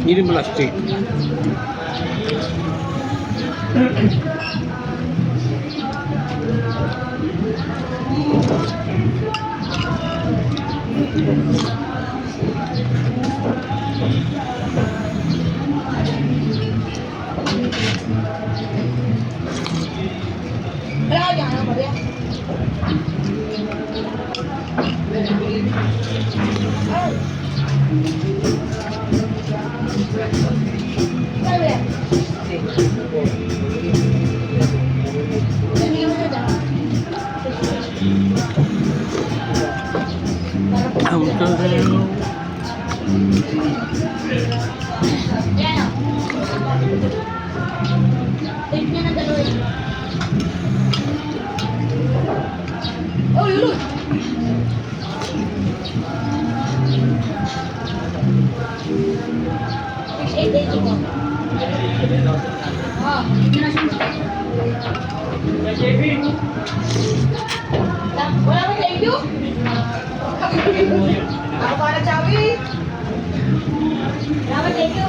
Hindi mo plastic. Oh, you look. Wala ba thank you? Ako para Chawi. Wala ba thank you?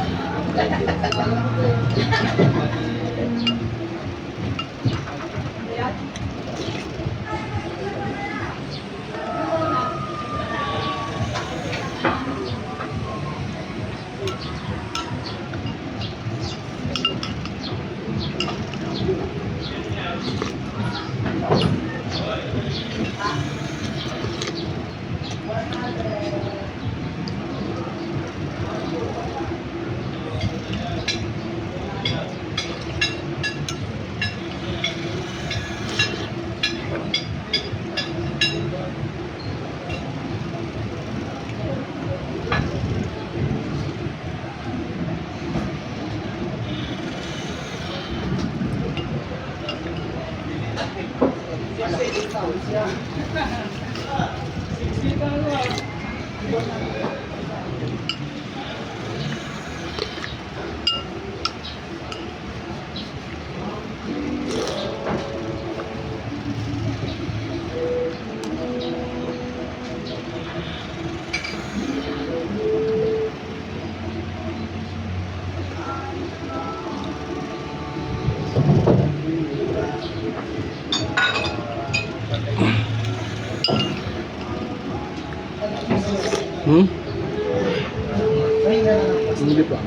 Hindi pa.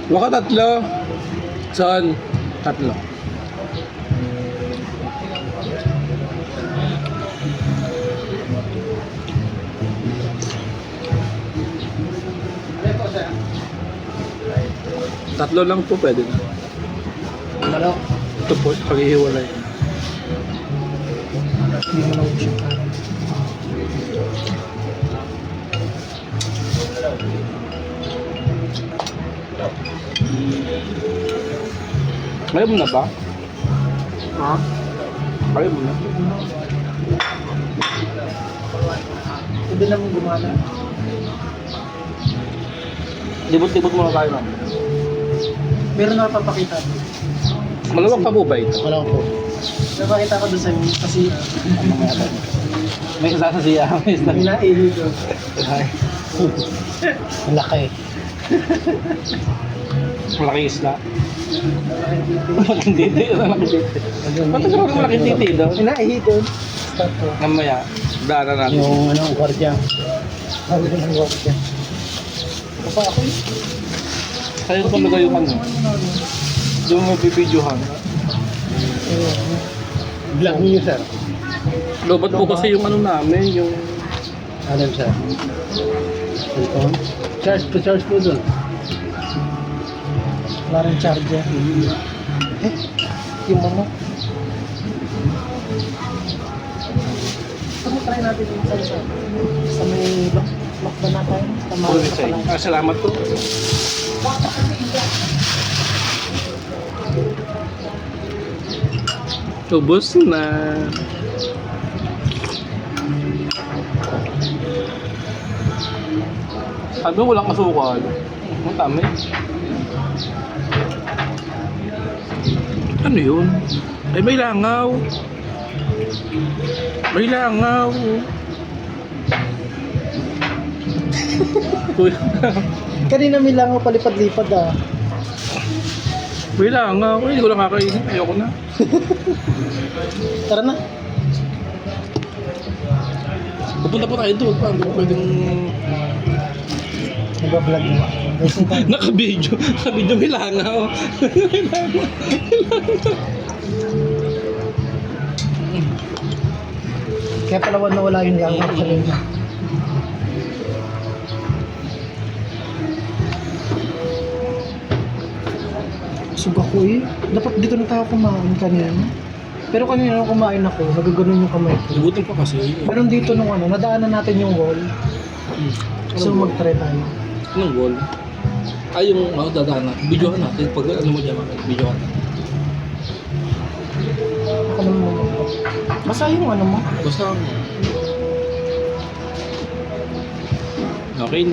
Waka tatlo. Saan? Tatlo. Tatlo lang po pwede na. Malok. Ito po, pag-ihiwalay. Hindi mo lang siya parang. Ayaw mo na ba? Ha? Ayaw mo na. Pwede naman gumana. Libot-libot muna tayo man. Meron na papakita. Malawak pa po ba ito? Wala po. Napakita ko doon sa inyo kasi May isa sa siya. may naili ko. Ang laki. Malaking isla. Malaking titi. Malaking titi. Ba't ito yung malaking titi daw? May naihi doon. Start ko. Namaya, daanan natin. Yung ano, gwardiya. Sabi ko ng gwardiya. Ito pa ako eh. Sa'yo talaga yung ano. Yung mabibidyohan. Vlog niyo sir. Lobat po kasi yung ano namin, yung... Ano sir? Cellphone? Charge po doon. Wala rin charger. Yung mo. Try natin yung sa may lock ba na tayo? Salamat po. Ubus na. Sabi ko walang asukal. Ang tami. Ano yun? Ay may langaw. May langaw. Uy, Kanina may langaw palipad-lipad ah. may langaw. Uy, hindi ko lang kakainin. Ayoko na. Tara na. Pupunta po tayo doon. Paano ko pwedeng... Nag-vlog na. Guys, Naka-video. Naka-video may langaw. May langaw. kaya pala nawala yung langaw kanina. Busog ako eh. Dapat dito na tayo kumain kanina. Pero kanina nung kumain ako, nagaganon yung kamay ko. Nagutom pa kasi. Meron dito nung ano, nadaanan natin yung wall. So mag-try tayo. Anong goal? Ay, yung dadaan natin. Videohan natin. Pag ano mo dyan, videohan natin. Ako naman mo. Basta yung ano mo. Basta... Okay na.